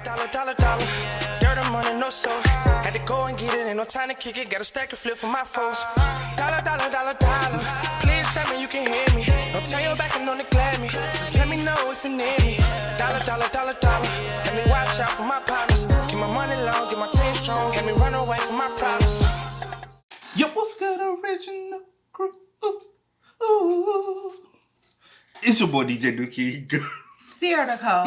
Dollar. Dirt and money, no soul. Had to go and get it, ain't no time to kick it. Got a stack and flip for my foes. Dollar. Please tell me you can hear me. Don't turn your back and don't neglect me. Just let me know if you need me. Dollar. Let me watch out for my partners. Keep my money long, get my team strong. Let me run away from my problems. Yo, what's good, original crew? Ooh. It's your boy DJ Dookie. Sierra Nicole.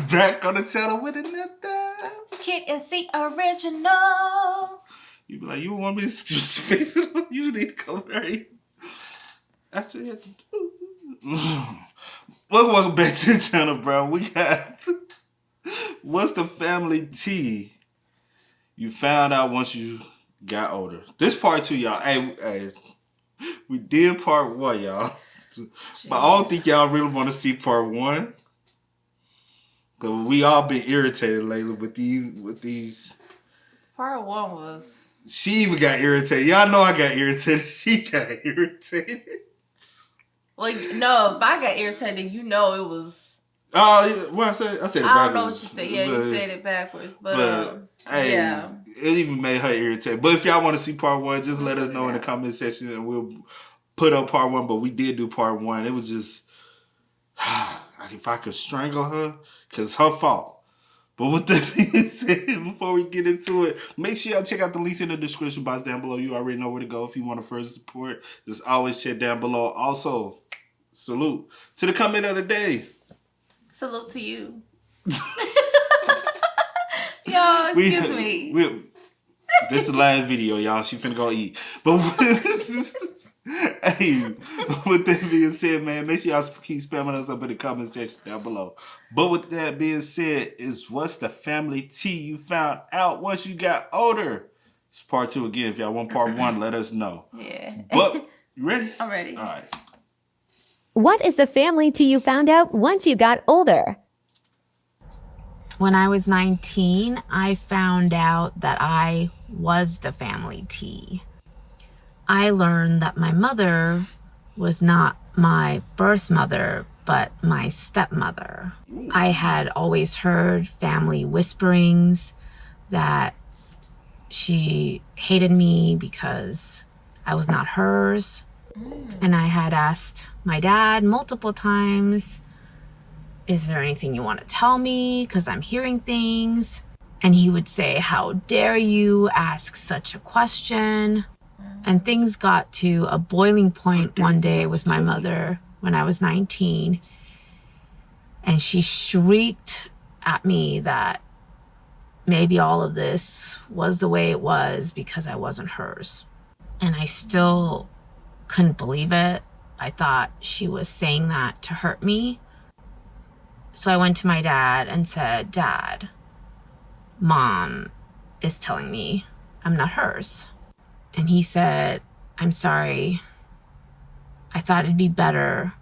Back on the channel with another Kid and C original. You be like, you want me to just face it on you? Need to come right. I said, welcome back to the channel, bro. We got what's the family tea you found out once you got older? This part 2, y'all. Hey, we did part 1, y'all. Jeez. But I don't think y'all really want to see part 1. Cause we all been irritated lately with these. Part 1 was. She even got irritated. Y'all know I got irritated. She got irritated. Well, no, if I got irritated, you know it was. Oh, yeah. Well, I said it backwards. I don't know what you said. Yeah, you said it backwards. But hey, yeah. It even made her irritated. But if y'all want to see part 1, just let us know in the comment section and we'll put up part 1. But we did do part 1. It was just, if I could strangle her, because it's her fault. But with that being said, before we get into it, make sure y'all check out the links in the description box down below. You already know where to go if you want to further support. Just always check down below. Also, salute to the comment of the day. Salute to you. Y'all, excuse me. This is the last video, y'all. She finna go eat. But hey, with that being said, man, make sure y'all keep spamming us up in the comment section down below. But with that being said, what's the family tea you found out once you got older? It's part 2 again. If y'all want part 1, let us know. Yeah. But you ready? I'm ready. All right. What is the family tea you found out once you got older? When I was 19, I found out that I was the family tea. I learned that my mother was not my birth mother, but my stepmother. I had always heard family whisperings that she hated me because I was not hers. And I had asked my dad multiple times, is there anything you want to tell me? Because I'm hearing things. And he would say, how dare you ask such a question? And things got to a boiling point one day with my mother when I was 19. And she shrieked at me that maybe all of this was the way it was because I wasn't hers. And I still couldn't believe it. I thought she was saying that to hurt me. So I went to my dad and said, Dad, Mom is telling me I'm not hers. And he said, I'm sorry. I thought it'd be better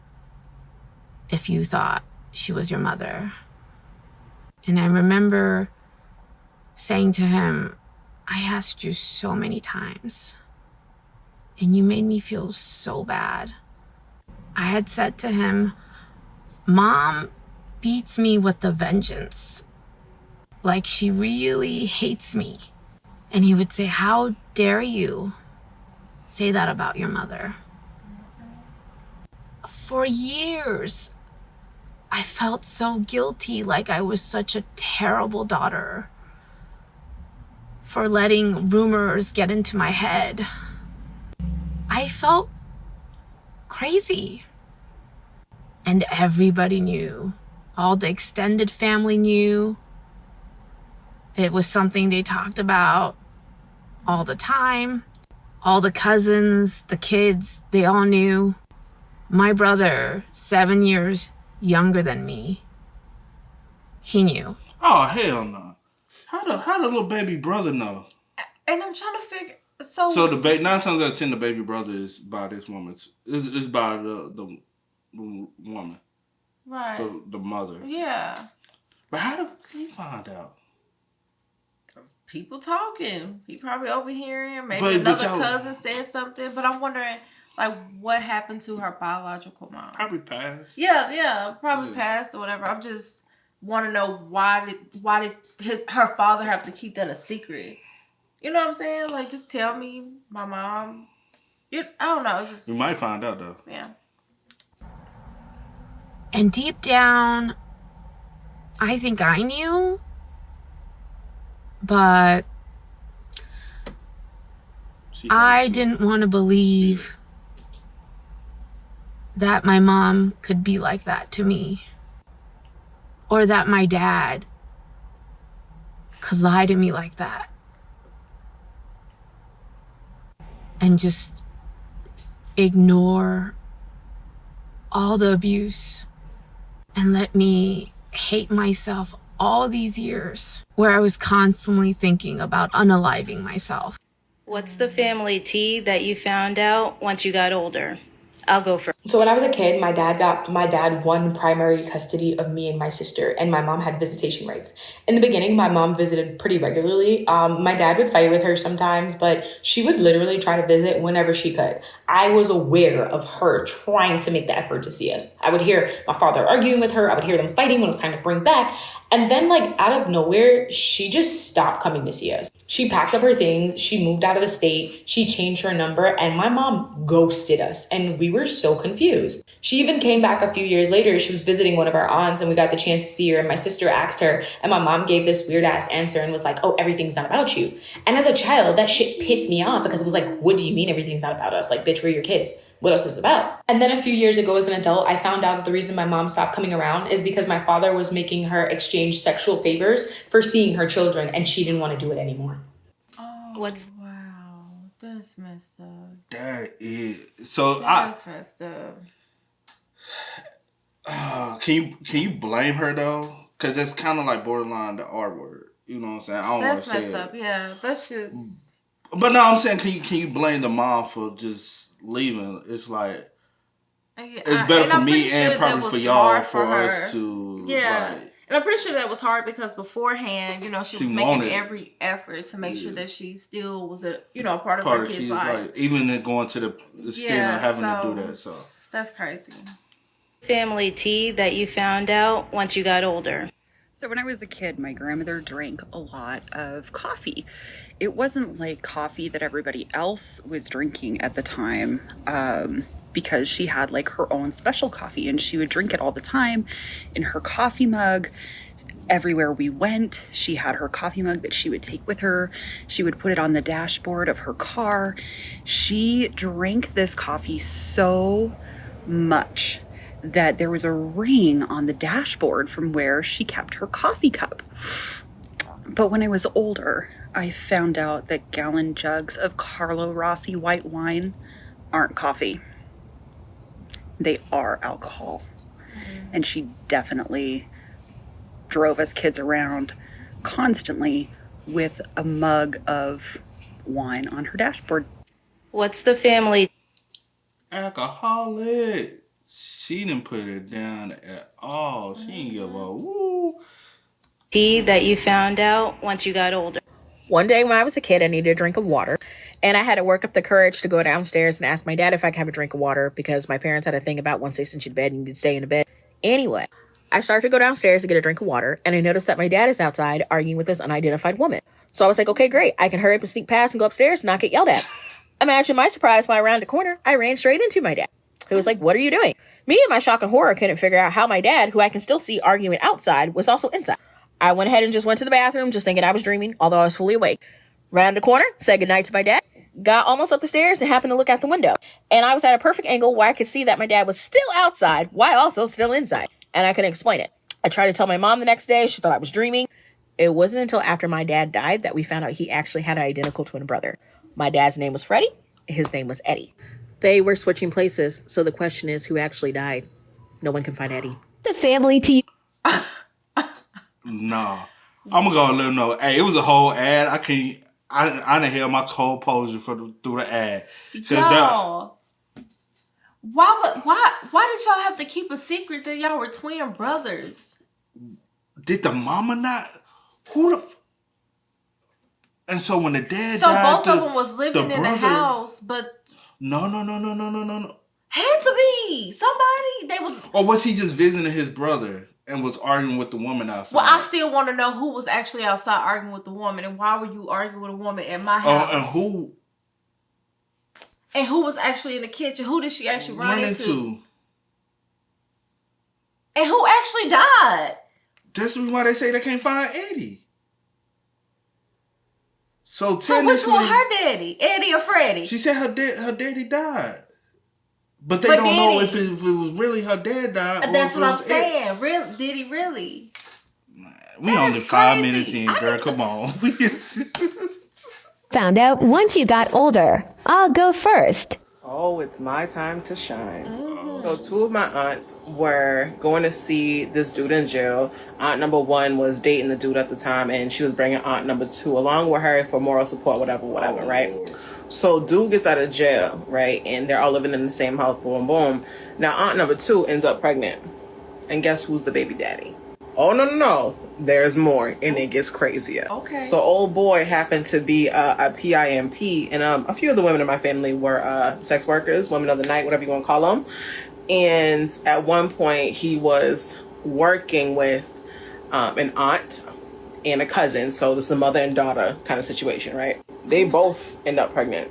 if you thought she was your mother. And I remember saying to him, I asked you so many times, and you made me feel so bad. I had said to him, Mom beats me with a vengeance. Like she really hates me. And he would say, how dare you say that about your mother? For years, I felt so guilty, like I was such a terrible daughter for letting rumors get into my head. I felt crazy. And everybody knew. All the extended family knew. It was something they talked about all the time. All the cousins, the kids, they all knew. My brother, 7 years younger than me, he knew. Oh, hell no. How the little baby brother know? And I'm trying to figure. So the 9 times out of 10, the baby brother is by this woman. Is by the woman. Right. The mother. Yeah. But how did he find out? People talking. He probably overhearing. Maybe another cousin said something. But I'm wondering, like, what happened to her biological mom? Probably passed. Yeah. Probably passed or whatever. I'm just want to know why did her father have to keep that a secret? You know what I'm saying? Like, just tell me, my mom. I don't know. It's just We might find out though. Yeah. And deep down, I think I knew, but I didn't want to believe that my mom could be like that to me, or that my dad could lie to me like that and just ignore all the abuse and let me hate myself all these years, where I was constantly thinking about unaliving myself. What's the family tea that you found out once you got older? I'll go first. So when I was a kid, my dad won primary custody of me and my sister, and my mom had visitation rights. In the beginning, my mom visited pretty regularly. My dad would fight with her sometimes, but she would literally try to visit whenever she could. I was aware of her trying to make the effort to see us. I would hear my father arguing with her. I would hear them fighting when it was time to bring back. And then, like, out of nowhere, she just stopped coming to see us. She packed up her things. She moved out of the state. She changed her number, and my mom ghosted us. And we were so confused. She even came back a few years later. She was visiting one of our aunts, and we got the chance to see her. And my sister asked her, and my mom gave this weird ass answer and was like, "Oh, everything's not about you." And as a child, that shit pissed me off because it was like, what do you mean everything's not about us? Like, bitch, we're your kids. What else is it about? And then a few years ago as an adult, I found out that the reason my mom stopped coming around is because my father was making her exchange sexual favors for seeing her children, and she didn't want to do it anymore. Wow, that's messed up. That is so. That's messed up. Can you blame her though? Because that's kind of like borderline the R word. You know what I'm saying? I don't want to say That's messed up. Yeah, that's just. But no, I'm saying, can you blame the mom for just leaving? It's like it's better for me and probably for y'all for us to like. And I'm pretty sure that was hard because beforehand, you know, she was making every effort to make sure that she still was a part of her kid's life. Like, even then going to the extent of having to do that. So that's crazy. Family tea that you found out once you got older. So when I was a kid, my grandmother drank a lot of coffee. It wasn't like coffee that everybody else was drinking at the time, because she had like her own special coffee, and she would drink it all the time in her coffee mug. Everywhere we went, she had her coffee mug that she would take with her. She would put it on the dashboard of her car. She drank this coffee so much that there was a ring on the dashboard from where she kept her coffee cup. But when I was older, I found out that gallon jugs of Carlo Rossi white wine aren't coffee. They are alcohol. And she definitely drove us kids around constantly with a mug of wine on her dashboard. What's the family? Alcoholic. She didn't put it down at all. She didn't give a woo. Tea that you found out once you got older. One day when I was a kid, I needed a drink of water, and I had to work up the courage to go downstairs and ask my dad if I could have a drink of water because my parents had a thing about once they sent you to bed, you need to stay in the bed. Anyway, I started to go downstairs to get a drink of water, and I noticed that my dad is outside arguing with this unidentified woman. So I was like, okay, great. I can hurry up and sneak past and go upstairs and not get yelled at. Imagine my surprise when I rounded a corner, I ran straight into my dad, who was like, what are you doing? Me and my shock and horror couldn't figure out how my dad, who I can still see arguing outside, was also inside. I went ahead and just went to the bathroom, just thinking I was dreaming, although I was fully awake. Round the corner, said goodnight to my dad, got almost up the stairs and happened to look out the window. And I was at a perfect angle where I could see that my dad was still outside while also still inside. And I couldn't explain it. I tried to tell my mom the next day. She thought I was dreaming. It wasn't until after my dad died that we found out he actually had an identical twin brother. My dad's name was Freddie. His name was Eddie. They were switching places, so the question is who actually died. No one can find Eddie. The family tea. No. I'm gonna go and let them know. Hey, it was a whole ad. I didn't hear my composure through the ad. Yo, why did y'all have to keep a secret that y'all were twin brothers? Did the mama not? And so when the dad so died, both of them was living in the house, but no. Had to be somebody. They was. Or was he just visiting his brother? and was arguing with the woman outside. Well, I still want to know who was actually outside arguing with the woman, and why were you arguing with a woman at my house? And who? And who was actually in the kitchen? Who did she actually run into? And who actually died? That's why they say they can't find Eddie. So which one, her daddy? Eddie or Freddie? She said her daddy died. But they don't know if it was really her dad died. That's what I'm saying. Really? Did he really? We only 5 minutes in, girl. Come on. Found out once you got older. I'll go first. Oh, it's my time to shine. So 2 of my aunts were going to see this dude in jail. Aunt number 1 was dating the dude at the time, and she was bringing aunt number 2 along with her for moral support, whatever, right? So dude gets out of jail, right? And they're all living in the same house, boom, boom. Now aunt number 2 ends up pregnant. And guess who's the baby daddy? Oh, no. There's more, and it gets crazier. Okay. So old boy happened to be a PIMP, and a few of the women in my family were sex workers, women of the night, whatever you want to call them. And at one point, he was working with an aunt and a cousin. So this is a mother and daughter kind of situation, right? They both end up pregnant.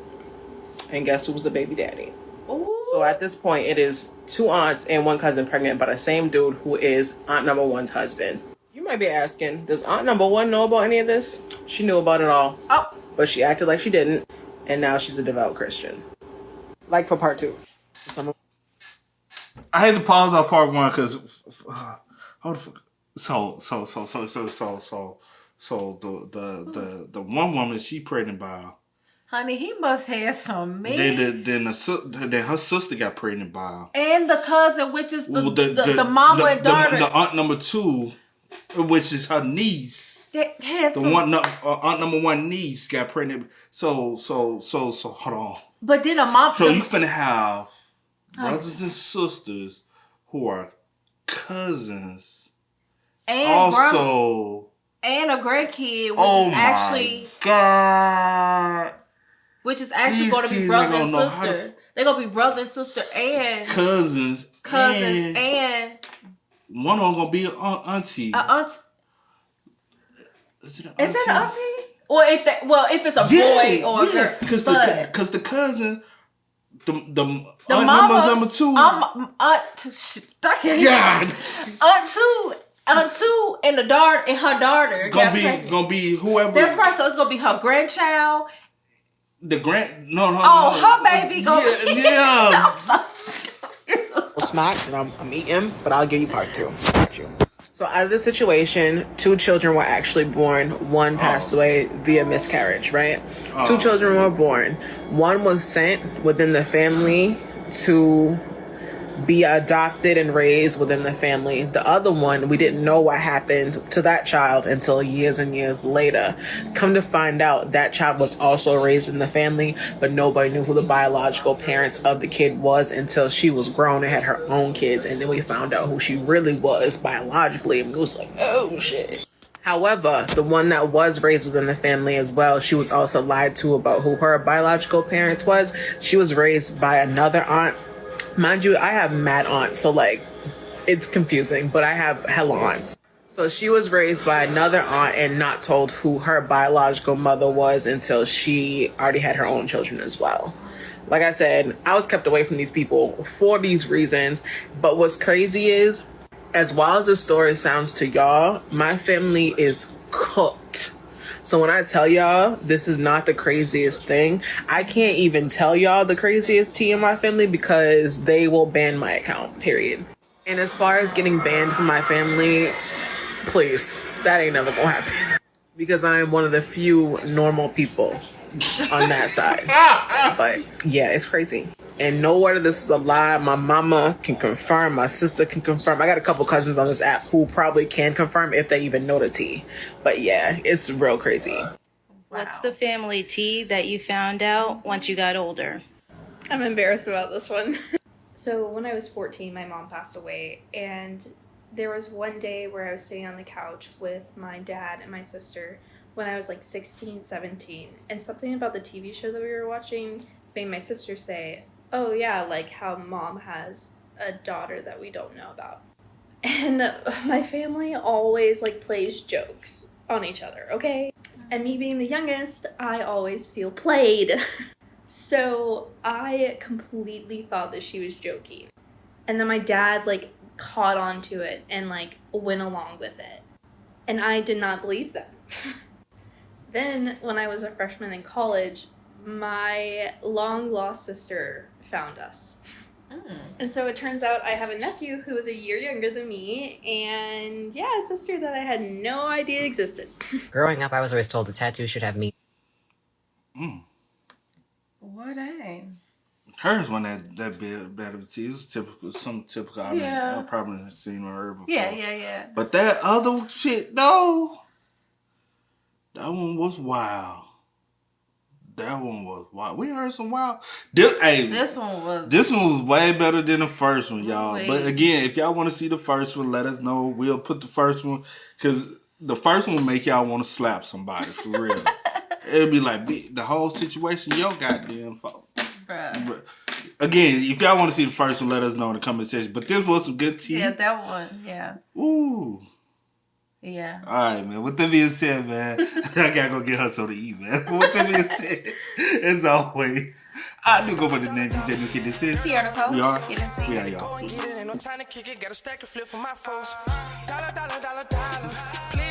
And guess who's the baby daddy? Ooh. So at this point, it is 2 aunts and 1 cousin pregnant by the same dude who is aunt number 1's husband. You might be asking, does aunt number 1 know about any of this? She knew about it all. Oh. But she acted like she didn't. And now she's a devout Christian. Like for part 2. I had to pause on part 1 because hold the fuck. So the one woman she pregnant by. Honey, he must have some meat. Then her sister got pregnant by. And the cousin, which is the mama and daughter. The aunt number 2, which is her niece. Aunt number 1 niece got pregnant. So hold on. But then a mom. So you finna have brothers and sisters who are cousins. And also. And a grandkid, which is actually. God. Which is actually going to be brother and sister. They're going to be brother and sister and cousins and one of them going to be an auntie. Aunt. Is it an auntie? Is it an auntie? Or if it's a boy or a girl. Because the cousin, the aunt mama, number 2. Aunt 2 and the daughter and her daughter gonna be whoever. That's right. So it's gonna be her grandchild. The her baby gonna be. Yeah. Smacked and I'm eating, but I'll give you part 2. So out of the situation, 2 children were actually born. 1 passed away via miscarriage, right? 2 children were born. 1 was sent within the family to be adopted and raised within the family. The other one, we didn't know what happened to that child until years and years later. Come to find out, that child was also raised in the family, but nobody knew who the biological parents of the kid was until she was grown and had her own kids. And then we found out who she really was biologically, and it was like, oh shit. However, the one that was raised within the family as well, she was also lied to about who her biological parents was. She was raised by another aunt. Mind you, I have mad aunts, so it's confusing, but I have hella aunts. So she was raised by another aunt and not told who her biological mother was until she already had her own children as well. Like I said, I was kept away from these people for these reasons. But what's crazy is, as wild as the story sounds to y'all, my family is cooked. So when I tell y'all this is not the craziest thing, I can't even tell y'all the craziest tea in my family because they will ban my account, period. And as far as getting banned from my family, please, that ain't never gonna happen. Because I am one of the few normal people on that side. But yeah, it's crazy. And no word of this is a lie. My mama can confirm. My sister can confirm. I got a couple cousins on this app who probably can confirm if they even know the tea. But yeah, it's real crazy. What's the family tea that you found out once you got older? I'm embarrassed about this one. So when I was 14, my mom passed away. And there was one day where I was sitting on the couch with my dad and my sister when I was 16, 17. And something about the TV show that we were watching made my sister say, oh yeah, how mom has a daughter that we don't know about. And my family always like plays jokes on each other, okay? And me being the youngest, I always feel played. So I completely thought that she was joking. And then my dad like caught on to it and like went along with it. And I did not believe them. Then when I was a freshman in college, my long lost sister found us. And so it turns out I have a nephew who is a year younger than me, and yeah, a sister that I had no idea existed. Growing up, I was always told a tattoo should have me. What dang? Hers wasn't that bad of a tea. It was typical, some typical. I mean, I probably have seen her before. Yeah. But that other shit, no. That one was wild. We heard some wild. This one was way better than the first one, y'all. Wait. But again, if y'all want to see the first one, let us know. We'll put the first one, because the first one will make y'all want to slap somebody for real. It'll be like the whole situation, your goddamn fault. Bruh. Again, if y'all want to see the first one, let us know in the comment section. But this was some good tea. Yeah, that one. Yeah. Ooh. Yeah. All right, man. With that being said, man, I gotta go get her something to eat, man. But with that being said, as always, I do go by the name DJ New Kid. This is Sierra Nicole. We are. Kid and C. We are, y'all. Go and get it, ain't no time to kick it. Got a stack and flip for my folks. Dollar. Please